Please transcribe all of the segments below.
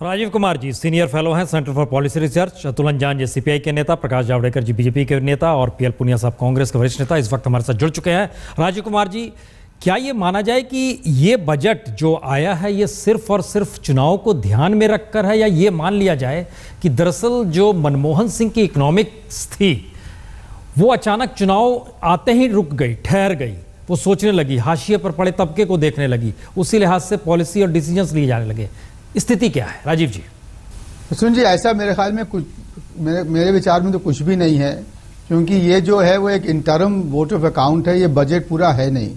Rajiv Kumar ji senior fellow हैं centre for policy research. Atul अंजान जी CPI के नेता, प्रकाश जावड़ेकर जी बीजेपी के नेता और पीएल पुनिया साहब कांग्रेस के वरिष्ठ नेता इस वक्त हमारे साथ जुड़ चुके हैं। राजीव कुमार जी, क्या ये माना जाए कि ये बजट जो आया है ये सिर्फ और सिर्फ चुनाव को ध्यान में रखकर है, या ये मान लिया जाए कि दरअसल जो मनमोहन सिंह की इकोनॉमिक्स थी वो अचानक चुनाव आते ही रुक गई, ठहर गई, वो सोचने लगी, हाशिए पर पड़े तबके को देखने लगी, उसी लिहाज से पॉलिसी और डिसीजंस लिए जाने लगे। स्थिति क्या है राजीव जी? सुन जी, ऐसा मेरे ख्याल में कुछ मेरे विचार में तो कुछ भी नहीं है, क्योंकि ये जो है वो एक इंटरम वोट ऑफ अकाउंट है, ये बजट पूरा है नहीं।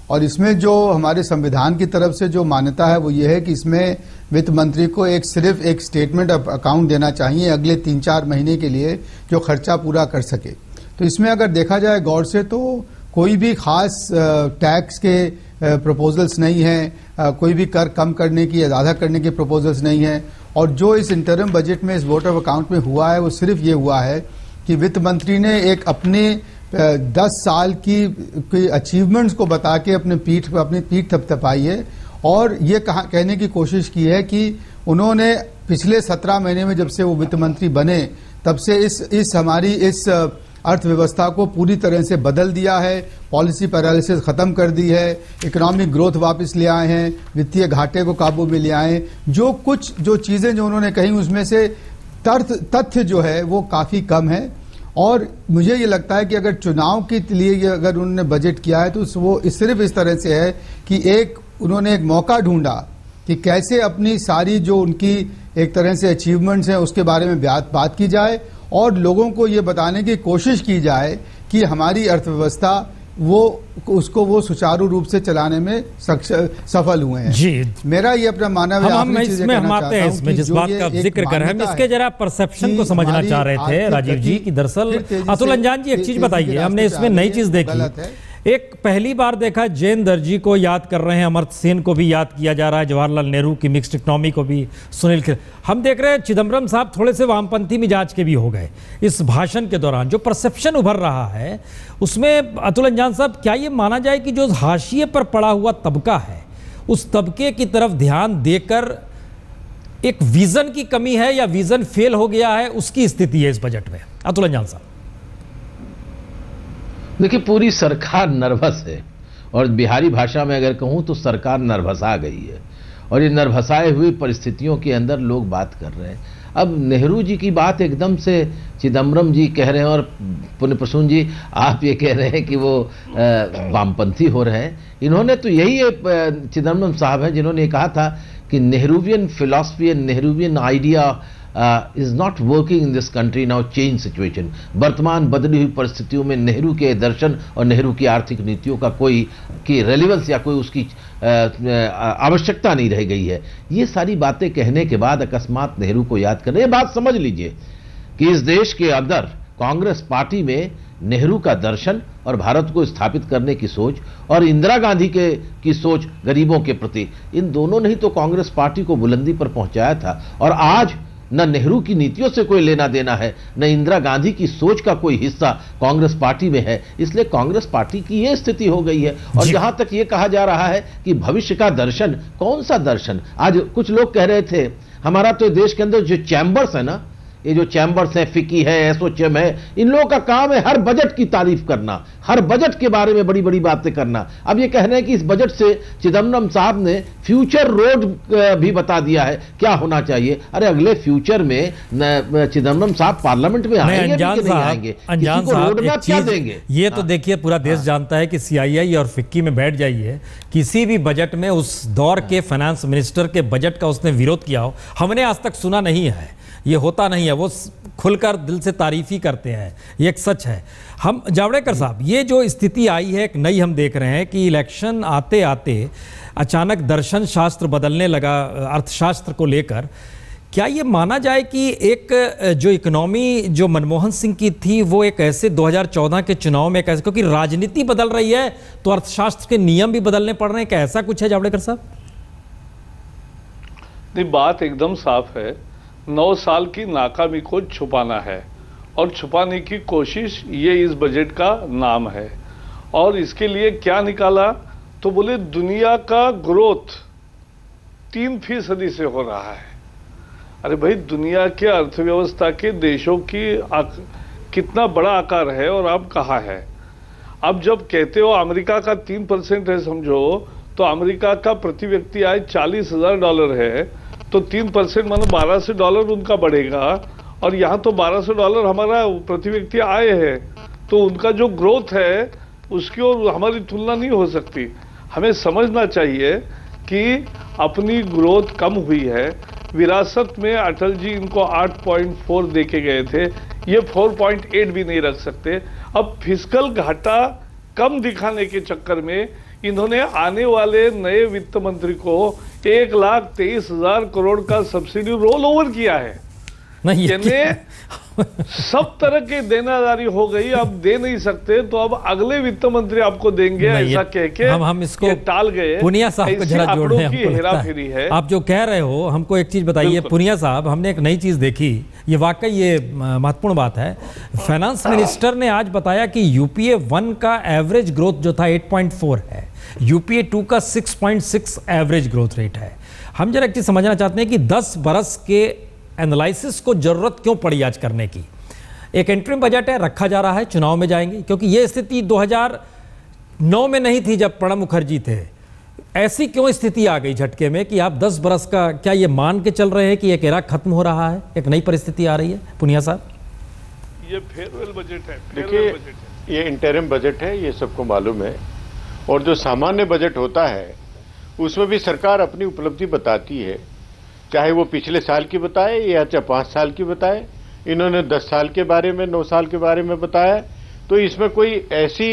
और इसमें जो हमारे संविधान की तरफ से जो मान्यता है वो ये है कि इसमें वित्त मंत्री को सिर्फ एक स्टेटमेंट ऑफ अकाउंट देना चाहिए अगले 3-4 महीने के लिए, जो खर्चा पूरा कर सके। तो इसमें अगर देखा जाए गौर से तो कोई भी खास टैक्स के प्रपोजल्स नहीं हैं, कोई भी कर कम करने की या ज़्यादा करने के प्रपोजल्स नहीं हैं। और जो इस इंटरम बजट में इस वोट ऑफ अकाउंट में हुआ है वो सिर्फ ये हुआ है कि वित्त मंत्री ने एक अपने 10 साल की अचीवमेंट्स को बता के अपनी पीठ थपथपाई है और ये कहने की कोशिश की है कि उन्होंने पिछले 17 महीने में जब से वो वित्त मंत्री बने तब से इस हमारी इस अर्थव्यवस्था को पूरी तरह से बदल दिया है, पॉलिसी पैरालिसिस खत्म कर दी है, इकोनॉमिक ग्रोथ वापस ले आए हैं, वित्तीय घाटे को काबू में ले आए। जो चीजें जो उन्होंने कही उसमें से तथ्य जो है वो काफी कम है। और मुझे ये लगता है कि अगर चुनाव के लिए अगर उन्होंने बजट किया है तो वो सिर्फ इस तरह से है कि उन्होंने एक मौका ढूंढा कि कैसे अपनी सारी जो उनकी एक तरह से अचीवमेंट्स हैं उसके बारे में बात की जाए और लोगों को ये बताने की कोशिश की जाए कि हमारी अर्थव्यवस्था वो सुचारू रूप से चलाने में सफल हुए हैं। जी, मेरा ये अपना मानना है। हम आते हैं इसमें जिस बात का आप जिक्र कर रहे हैं, हम इसके जरा परसेप्शन को समझना चाह रहे थे राजीव जी कि दरअसल अतुल अंजान जी एक चीज बताइए, हमने इसमें नई चीज देखी। एक पहली बार देखा जैन दर्जी को याद कर रहे हैं, अमर्त्य सेन को भी याद किया जा रहा है, जवाहरलाल नेहरू की मिक्स्ड इकोनॉमी को भी, सुनील हम देख रहे हैं चिदम्बरम साहब थोड़े से वामपंथी मिजाज के भी हो गए इस भाषण के दौरान। जो परसेप्शन उभर रहा है उसमें अतुल अंजान साहब, क्या ये माना जाए कि जो हाशिए पर पड़ा हुआ तबका है उस तबके की तरफ ध्यान देकर एक विजन की कमी है या विजन फेल हो गया है, उसकी स्थिति है इस बजट में? अतुल अंजान साहब देखिए, पूरी सरकार नर्वस है और बिहारी भाषा में अगर कहूं तो सरकार नर्वसा गई है और ये नर्वसाए हुई परिस्थितियों के अंदर लोग बात कर रहे हैं। अब नेहरू जी की बात एकदम से चिदम्बरम जी कह रहे हैं और पुण्य प्रसून जी आप ये कह रहे हैं कि वो वामपंथी हो रहे हैं। इन्होंने तो यही चिदम्बरम साहब हैं जिन्होंने कहा था कि Nehruvian philosophy and Nehruvian idea is not working in this country now, change situation। वर्तमान बदली हुई परिस्थितियों में नेहरू के दर्शन और नेहरू की आर्थिक नीतियों का कोई रेलेवेंस या कोई उसकी आवश्यकता नहीं रह गई है। ये सारी बातें कहने के बाद अकस्मात नेहरू को याद करना, ये बात समझ लीजिए कि इस देश के अंदर कांग्रेस पार्टी में नेहरू का दर्शन और भारत को स्थापित करने की सोच और इंदिरा गांधी की सोच गरीबों के प्रति, इन दोनों ने ही तो कांग्रेस पार्टी को बुलंदी पर पहुंचाया था। और आज न नेहरू की नीतियों से कोई लेना देना है, न इंदिरा गांधी की सोच का कोई हिस्सा कांग्रेस पार्टी में है, इसलिए कांग्रेस पार्टी की यह स्थिति हो गई है। और जहां तक ये कहा जा रहा है कि भविष्य का दर्शन, कौन सा दर्शन? आज कुछ लोग कह रहे थे हमारा तो देश के अंदर जो चैम्बर्स है ना, ये जो चैम्बर्स है, फिक्की है, एसोचैम है, इन लोगों का काम है हर बजट की तारीफ करना, हर बजट के बारे में बड़ी बड़ी बातें करना। अब ये कह रहे हैं कि इस बजट से चिदम्बरम साहब ने फ्यूचर रोड भी बता दिया है क्या होना चाहिए। अरे अगले फ्यूचर में चिदम्बरम साहब पार्लियामेंट में आएंगे कि नहीं आएंगे, अंजान साहब क्या देंगे? ये तो देखिए पूरा देश जानता है कि सीआईआई और फिक्की में बैठ जाइए, किसी भी बजट में उस दौर के फाइनेंस मिनिस्टर के बजट का उसने विरोध किया हो, हमने आज तक सुना नहीं है। ये होता नहीं है, वो खुलकर दिल से तारीफ ही करते हैं, ये एक सच है। हम जावड़ेकर साहब, ये जो स्थिति आई है एक नई, हम देख रहे हैं कि इलेक्शन आते आते अचानक दर्शन शास्त्र बदलने लगा अर्थशास्त्र को लेकर। क्या ये माना जाए कि एक जो इकोनॉमी जो मनमोहन सिंह की थी वो एक ऐसे 2014 के चुनाव में कैसे, क्योंकि राजनीति बदल रही है तो अर्थशास्त्र के नियम भी बदलने पड़ रहे हैं, क्या ऐसा कुछ है जावड़ेकर साहब? नहीं, बात एकदम साफ है। 9 साल की नाकामी को छुपाना है और छुपाने की कोशिश ये इस बजट का नाम है। और इसके लिए क्या निकाला तो बोले दुनिया का ग्रोथ 3% से हो रहा है। अरे भाई, दुनिया के अर्थव्यवस्था के देशों की कितना बड़ा आकार है और अब कहाँ है। अब जब कहते हो अमेरिका का 3% है समझो, तो अमेरिका का प्रति व्यक्ति आय $40,000 है, तो 3% मानो $1200 उनका बढ़ेगा, और यहाँ तो $1200 हमारा प्रति व्यक्ति आय है, तो उनका जो ग्रोथ है उसकी और हमारी तुलना नहीं हो सकती। हमें समझना चाहिए कि अपनी ग्रोथ कम हुई है। विरासत में अटल जी इनको 8.4 दे के गए थे, ये 4.8 भी नहीं रख सकते। अब फिस्कल घाटा कम दिखाने के चक्कर में इन्होंने आने वाले नए वित्त मंत्री को 1,23,000 करोड़ का सब्सिडी रोल ओवर किया है। नहीं, सब तरह की देनादारी हो गई, अब दे नहीं सकते, तो अब अगले वित्त मंत्री आपको देंगे ऐसा कह के हम इसको टाल गए। पुनिया साहब को जरा जोड़ दें, हमको हेराफेरी है। आप जो कह रहे हो, हमको एक चीज बताइए पुनिया साहब, हमने एक नई चीज देखी, ये वाकई ये महत्वपूर्ण बात है। फाइनेंस मिनिस्टर ने आज बताया कि यूपीए 1 का एवरेज ग्रोथ जो था 8.4 है, यूपीए 2 का 6.6 एवरेज ग्रोथ रेट है। हम जरा एक चीज समझना चाहते हैं कि 10 बरस के एनालिसिस को जरूरत क्यों पड़ी आज करने की। एक इंटरिम बजट है, रखा जा रहा है, चुनाव में जाएंगे, क्योंकि ये स्थिति 2009 में नहीं थी जब प्रणब मुखर्जी थे। ऐसी क्यों स्थिति आ गई झटके में कि आप 10 बरस का, क्या ये मान के चल रहे हैं कि एक एरा खत्म हो रहा है, एक नई परिस्थिति आ रही है? पुनिया साहब, ये फेयरवेल बजट है। देखिए, ये इंटरिम बजट है, ये सबको मालूम है, और जो सामान्य बजट होता है उसमें भी सरकार अपनी उपलब्धि बताती है, चाहे वो पिछले साल की बताए या चाहे 5 साल की बताए। इन्होंने 10 साल के बारे में, 9 साल के बारे में बताया, तो इसमें कोई ऐसी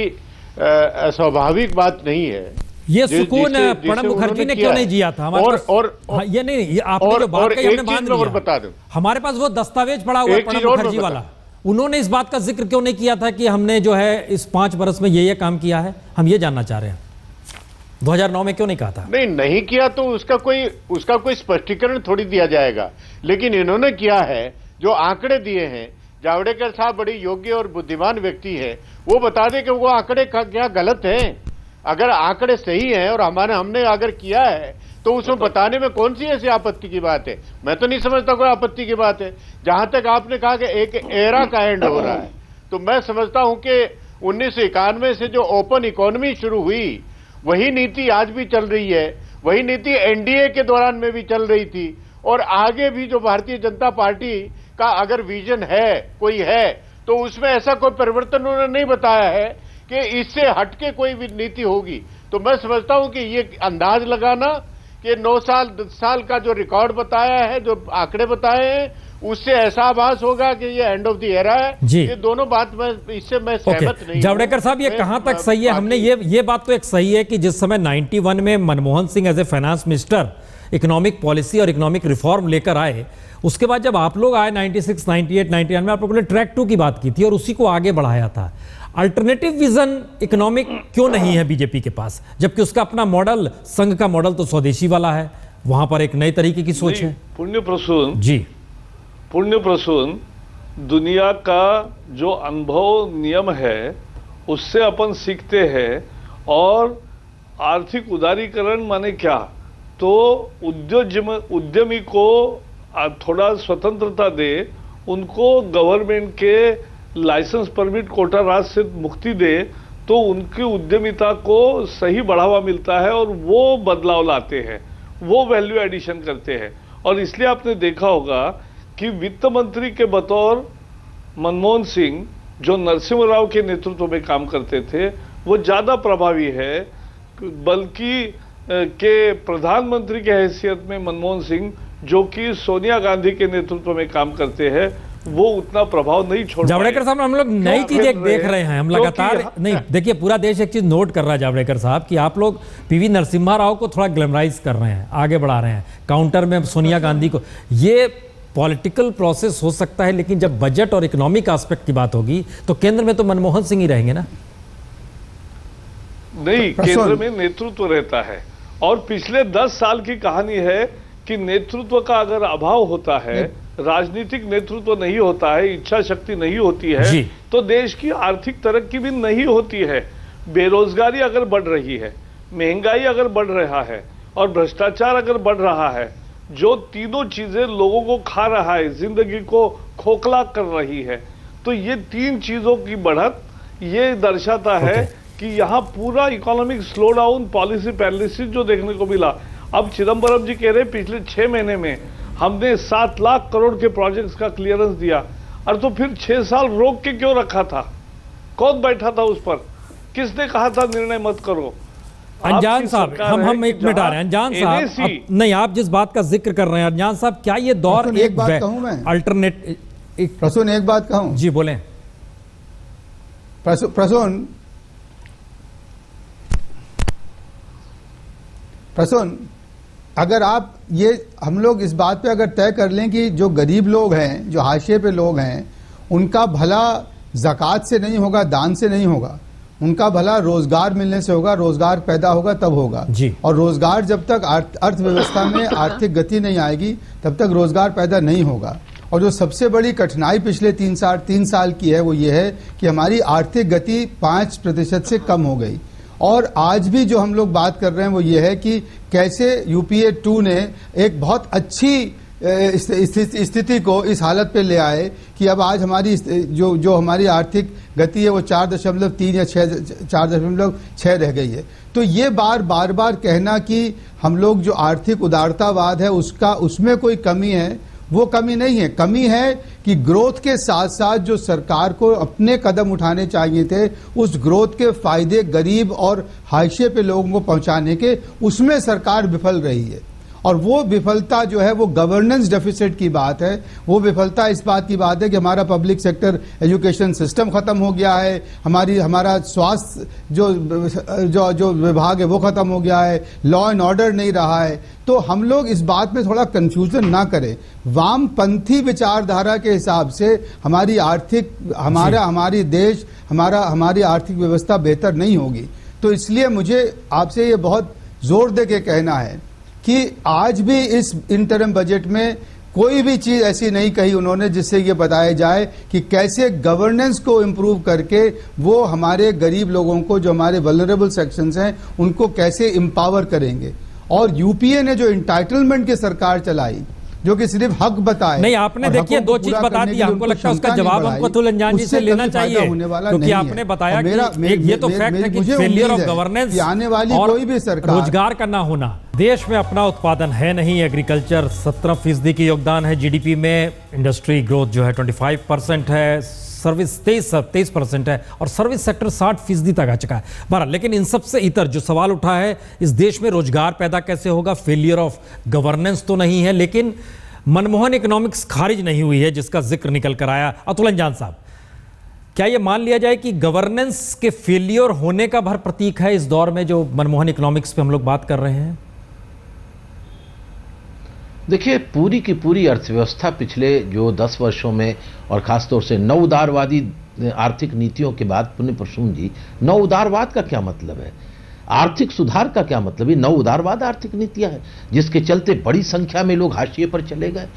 अस्वाभाविक बात नहीं है। ये सुकून प्रणब मुखर्जी ने क्यों नहीं जिया था हमारे पास? ये नहीं, ये आपने जो बात कही हमने मान लिया। और बता दूं, हमारे पास वो दस्तावेज पड़ा हुआ है प्रणब मुखर्जी वाला, उन्होंने इस बात का जिक्र क्यों नहीं किया था कि हमने जो है इस 5 बरस में ये काम किया है? हम ये जानना चाह रहे हैं, 2009 में क्यों नहीं कहा था? नहीं किया तो उसका कोई स्पष्टीकरण थोड़ी दिया जाएगा, लेकिन इन्होंने किया है, जो आंकड़े दिए हैं। जावड़ेकर साहब बड़ी योग्य और बुद्धिमान व्यक्ति है, वो बता दे कि वो आंकड़े क्या गलत हैं। अगर आंकड़े सही हैं और हमने अगर किया है तो उसमें बताने में कौन सी ऐसी आपत्ति की बात है? मैं तो नहीं समझता कोई आपत्ति की बात है। जहां तक आपने कहा कि एक एरा का एंड हो रहा है, तो मैं समझता हूं कि 1991 से जो ओपन इकोनॉमी शुरू हुई, वही नीति आज भी चल रही है, वही नीति एनडीए के दौरान में भी चल रही थी, और आगे भी जो भारतीय जनता पार्टी का अगर विजन है, कोई है, तो उसमें ऐसा कोई परिवर्तन उन्होंने नहीं बताया है कि इससे हटके कोई भी नीति होगी। तो मैं समझता हूं कि ये अंदाज लगाना कि 9 साल 10 साल का जो रिकॉर्ड बताया है, जो आंकड़े बताए हैं, उससे ऐसा आभास होगा कि ये एंड ऑफ द एरा है। ये दोनों बात इससे मैं सहमत नहीं। जावड़ेकर साहब, ये कहां तक सही है? हमने ये बात तो एक सही है कि जिस समय 91 में Manmohan Singh as a finance minister economic policy और इकोनॉमिक रिफॉर्म लेकर आए, उसके बाद जब आप लोग आए 96, 98, 99 में, आप लोगों ने ट्रैक 2 की बात की थी और उसी को आगे बढ़ाया था। अल्टरनेटिव विजन इकोनॉमिक क्यों नहीं है बीजेपी के पास, जबकि उसका अपना मॉडल, संघ का मॉडल तो स्वदेशी वाला है, वहां पर एक नए तरीके की सोच है। पुण्य प्रसून जी, पुण्य प्रसून, दुनिया का जो अनुभव नियम है उससे अपन सीखते हैं। और आर्थिक उदारीकरण माने क्या? तो उद्यमी को थोड़ा स्वतंत्रता दे, उनको गवर्नमेंट के लाइसेंस परमिट कोटा राज से मुक्ति दे, तो उनकी उद्यमिता को सही बढ़ावा मिलता है और वो बदलाव लाते हैं, वो वैल्यू एडिशन करते हैं। और इसलिए आपने देखा होगा कि वित्त मंत्री के बतौर मनमोहन सिंह, जो नरसिम्हा राव के नेतृत्व में काम करते थे, वो ज्यादा प्रभावी है, बल्कि के प्रधानमंत्री की हैसियत में मनमोहन सिंह, जो कि सोनिया गांधी के नेतृत्व में काम करते हैं, वो उतना प्रभाव नहीं छोड़। जावड़ेकर साहब, हम लोग नई चीज एक देख रहे हैं, हम लगातार नहीं, देखिए पूरा देश एक चीज नोट कर रहा है जावड़ेकर साहब, कि आप लोग पीवी नरसिम्हा राव को थोड़ा ग्लैमराइज कर रहे हैं, आगे बढ़ा रहे हैं, काउंटर में सोनिया गांधी को। ये पॉलिटिकल प्रोसेस हो सकता है, लेकिन जब बजट और इकोनॉमिक एस्पेक्ट की बात होगी तो केंद्र में तो मनमोहन सिंह ही रहेंगे ना? नहीं, केंद्र में नेतृत्व रहता है। और पिछले 10 साल की कहानी है कि नेतृत्व का अगर अभाव होता है, राजनीतिक नेतृत्व नहीं होता है, इच्छा शक्ति नहीं होती है, तो देश की आर्थिक तरक्की भी नहीं होती है। बेरोजगारी अगर बढ़ रही है, महंगाई अगर बढ़ रहा है और भ्रष्टाचार अगर बढ़ रहा है, जो तीनों चीजें लोगों को खा रहा है, जिंदगी को खोखला कर रही है। तो ये तीन चीजों की बढ़त ये दर्शाता है कि यहाँ पूरा economic slow down, policy paralysis जो देखने को मिला। अब चिदम्बरम जी कह रहे पिछले 6 महीने में हमने 7 लाख करोड़ के प्रोजेक्ट्स का क्लियरेंस दिया। और तो फिर 6 साल रोक के क्यों रखा था? कौन बैठा था उस पर? किसने कहा था निर्णय मत करो? अनजान साहब, हम 1 मिनट आ रहे हैं। अनजान साहब, नहीं, आप जिस बात का जिक्र कर रहे हैं अनजान साहब, क्या ये दौर एक बात कहूं मैं, अल्टरनेट प्रसून, एक बात कहूं जी, बोलें प्रसून, अगर आप ये हम लोग इस बात पे अगर तय कर लें कि जो गरीब लोग हैं, जो हाशिए पे लोग हैं, उनका भला ज़कात से नहीं होगा, दान से नहीं होगा, उनका भला रोजगार मिलने से होगा, रोजगार पैदा होगा तब होगा जी। और रोजगार जब तक अर्थव्यवस्था में आर्थिक गति नहीं आएगी तब तक रोजगार पैदा नहीं होगा। और जो सबसे बड़ी कठिनाई पिछले 3 साल की है वो ये है कि हमारी आर्थिक गति 5% से कम हो गई। और आज भी जो हम लोग बात कर रहे हैं वो ये है कि कैसे यूपीए 2 ने एक बहुत अच्छी स्थिति को इस हालत पे ले आए कि अब आज हमारी जो हमारी आर्थिक गति है वो 4.3 या 4.6 रह गई है। तो ये बार बार कहना कि हम लोग जो आर्थिक उदारतावाद है उसमें कोई कमी है, वो कमी नहीं है। कमी है कि ग्रोथ के साथ साथ जो सरकार को अपने कदम उठाने चाहिए थे, उस ग्रोथ के फायदे गरीब और हाशिए पे लोगों को पहुंचाने के, उसमें सरकार विफल रही है। और वो विफलता जो है वो गवर्नेंस डेफिसिट की बात है। वो विफलता इस बात की बात है कि हमारा पब्लिक सेक्टर एजुकेशन सिस्टम खत्म हो गया है, हमारा स्वास्थ्य जो विभाग है वो खत्म हो गया है, लॉ एंड ऑर्डर नहीं रहा है। तो हम लोग इस बात में थोड़ा कंफ्यूजन ना करें। वामपंथी विचारधारा के हिसाब से हमारी आर्थिक व्यवस्था बेहतर नहीं होगी। तो इसलिए मुझे आपसे ये बहुत जोर दे के कहना है कि आज भी इस इंटरिम बजट में कोई भी चीज ऐसी नहीं कही उन्होंने जिससे ये बताया जाए कि कैसे गवर्नेंस को इम्प्रूव करके वो हमारे गरीब लोगों को, जो हमारे वल्नरेबल सेक्शंस हैं, उनको कैसे एम्पावर करेंगे। और यूपीए ने जो इंटाइटलमेंट की सरकार चलाई, जो कि सिर्फ हक बताए, नहीं, आपने देखिए 2 चीज बता दी, हमको लगता है उसका जवाब हमको अतुल अंजान जी से लेना चाहिए, क्योंकि आपने बताया कि ये तो फैक्ट है कि फेलियर ऑफ गवर्नेंस आने वाली कोई भी सरकार, रोजगार का ना होना। देश में अपना उत्पादन है नहीं, एग्रीकल्चर 17% की योगदान है जीडीपी में, इंडस्ट्री ग्रोथ जो है 25% है, सर्विस 23% है और सर्विस सेक्टर 60% तक आ चुका है। बहरहाल, लेकिन इन सब से इतर जो सवाल उठा है, इस देश में रोजगार पैदा कैसे होगा? फेलियर ऑफ गवर्नेंस तो नहीं है, लेकिन मनमोहन इकोनॉमिक्स खारिज नहीं हुई है जिसका जिक्र निकल कर आया। अतुल अंजान साहब, क्या यह मान लिया जाए कि गवर्नेंस के फेलियर होने का भर प्रतीक है इस दौर में जो मनमोहन इकोनॉमिक्स पे हम लोग बात कर रहे हैं? देखिए, पूरी की पूरी अर्थव्यवस्था पिछले जो 10 वर्षों में और खासतौर से नव उदारवादी आर्थिक नीतियों के बाद, पुण्य प्रसून जी, नव उदारवाद का क्या मतलब है? आर्थिक सुधार का क्या मतलब? ये नव उदारवाद आर्थिक नीतियां है जिसके चलते बड़ी संख्या में लोग हाशिए पर चले गए।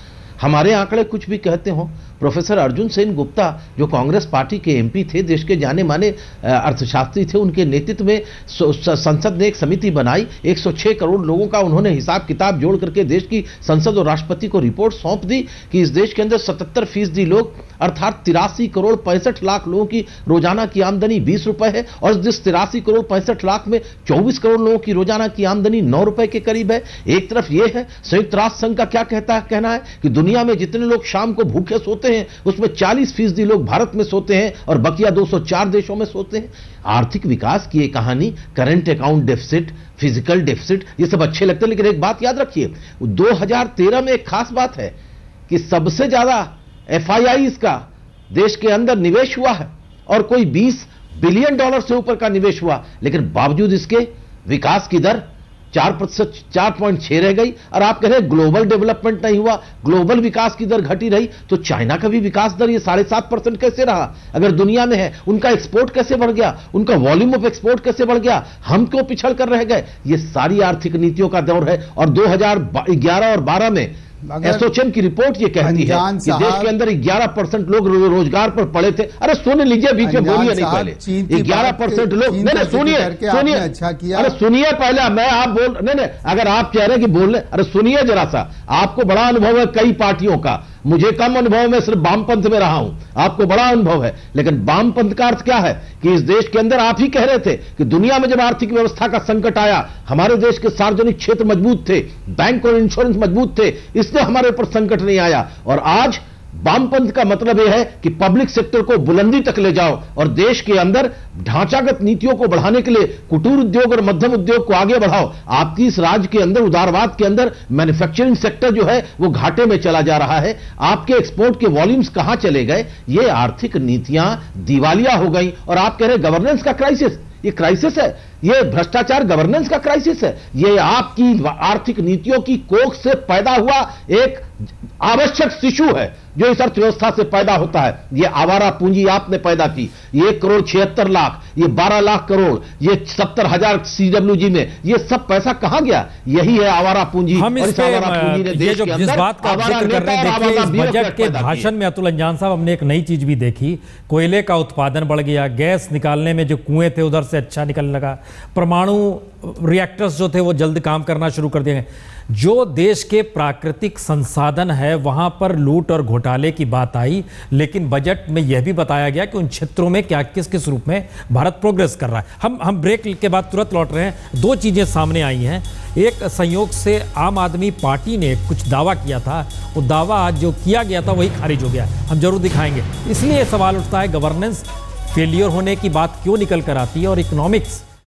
हमारे आंकड़े कुछ भी कहते हों, प्रोफेसर अर्जुन सेन गुप्ता जो कांग्रेस पार्टी के एमपी थे, देश के जाने माने अर्थशास्त्री थे, उनके नेतृत्व में संसद ने एक समिति बनाई, 106 करोड़ लोगों का उन्होंने हिसाब किताब जोड़ करके देश की संसद और राष्ट्रपति को रिपोर्ट सौंप दी कि इस देश के अंदर 77% लोग अर्थात 83 करोड़ 65 लाख लोगों की रोजाना की आमदनी 20 रुपए है और जिस 83 करोड़ 65 लाख में 24 करोड़ लोगों की रोजाना की आमदनी 9 रुपए के करीब है। एक तरफ यह है, संयुक्त राष्ट्र संघ का क्या कहना है कि दुनिया में जितने लोग शाम को भूखे सोते हैं उसमें 40% लोग भारत में सोते हैं और बकिया 204 देशों में सोते हैं। आर्थिक विकास की एक कहानी, current account deficit, physical deficit, ये सब अच्छे लगते हैं, लेकिन एक बात याद रखिए, 2013 में एक खास बात है कि सबसे ज्यादा FIIs का देश के अंदर निवेश हुआ है और कोई $20 बिलियन से ऊपर का निवेश हुआ, लेकिन बावजूद इसके विकास की दर 4%, 4.6 रह गई। और आप कह रहे हैं ग्लोबल डेवलपमेंट नहीं हुआ, ग्लोबल विकास की दर घटी रही, तो चाइना का भी विकास दर ये 7.5% कैसे रहा? अगर दुनिया में है, उनका एक्सपोर्ट कैसे बढ़ गया, उनका वॉल्यूम ऑफ एक्सपोर्ट कैसे बढ़ गया, हम क्यों पिछड़ कर रह गए? ये सारी आर्थिक नीतियों का दौर है। और 2011 और 12 में एसोचैम की रिपोर्ट ये कहती है कि देश के अंदर 11% लोग रोजगार पर पड़े थे। अरे सुन लीजिए, बीच में बोलिए नहीं पहले। 11% लोग, नहीं सुनिए, अच्छा किया। अरे सुनिए पहले, मैं आप बोल नहीं, अगर आप कह रहे हैं कि बोलने, अरे सुनिए जरा सा। आपको बड़ा अनुभव है कई पार्टियों का, मुझे कम अनुभव, में सिर्फ वामपंथ में रहा हूं, आपको बड़ा अनुभव है। लेकिन वामपंथ का अर्थ क्या है कि इस देश के अंदर आप ही कह रहे थे कि दुनिया में जब आर्थिक व्यवस्था का संकट आया, हमारे देश के सार्वजनिक क्षेत्र मजबूत थे, बैंक और इंश्योरेंस मजबूत थे, इसलिए हमारे ऊपर संकट नहीं आया। और आज वामपंथ का मतलब यह है कि पब्लिक सेक्टर को बुलंदी तक ले जाओ और देश के अंदर ढांचागत नीतियों को बढ़ाने के लिए कुटीर उद्योग और मध्यम उद्योग को आगे बढ़ाओ। आपकी इस राज्य के अंदर, उदारवाद के अंदर, मैन्युफैक्चरिंग सेक्टर जो है वो घाटे में चला जा रहा है। आपके एक्सपोर्ट के वॉल्यूम्स कहां चले गए? ये आर्थिक नीतियां दिवालिया हो गई। और आप कह रहे गवर्नेंस का क्राइसिस, ये क्राइसिस है, ये भ्रष्टाचार गवर्नेंस का क्राइसिस है। ये आपकी आर्थिक नीतियों की कोख से पैदा हुआ एक आवश्यक शिशु है जो इस अर्थव्यवस्था से पैदा होता है। ये आवारा पूंजी आपने पैदा की, ये 1,76,00,000, ये 12 लाख करोड़, ये 70,000 CWG में, ये सब पैसा कहां गया? यही है आवारा पूंजी। हम इस आवारा पूंजी ने देश के अंदर, जिस बात का जिक्र कर रहे हैं, देखिए इस बजट के भाषण में अतुल अंजान साहब हमने एक नई चीज भी देखी। कोयले का उत्पादन बढ़ गया, गैस निकालने में जो कुएं थे उधर से अच्छा निकलने लगा, परमाणु रिएक्टर्स जो थे वो जल्द काम करना शुरू कर दिए गए। जो देश के प्राकृतिक संसाधन है वहां पर लूट और घोटाले की बात आई, लेकिन बजट में यह भी बताया गया कि उन क्षेत्रों में क्या किस किस रूप में भारत प्रोग्रेस कर रहा है। हम ब्रेक के बाद तुरंत लौट रहे हैं। दो चीजें सामने आई हैं। एक संयोग से आम आदमी पार्टी ने कुछ दावा किया था, वो दावा जो किया गया था वही खारिज हो गया, हम जरूर दिखाएंगे। इसलिए सवाल उठता है गवर्नेंस फेलियर होने की बात क्यों निकल कर आती है और इकोनॉमिक्स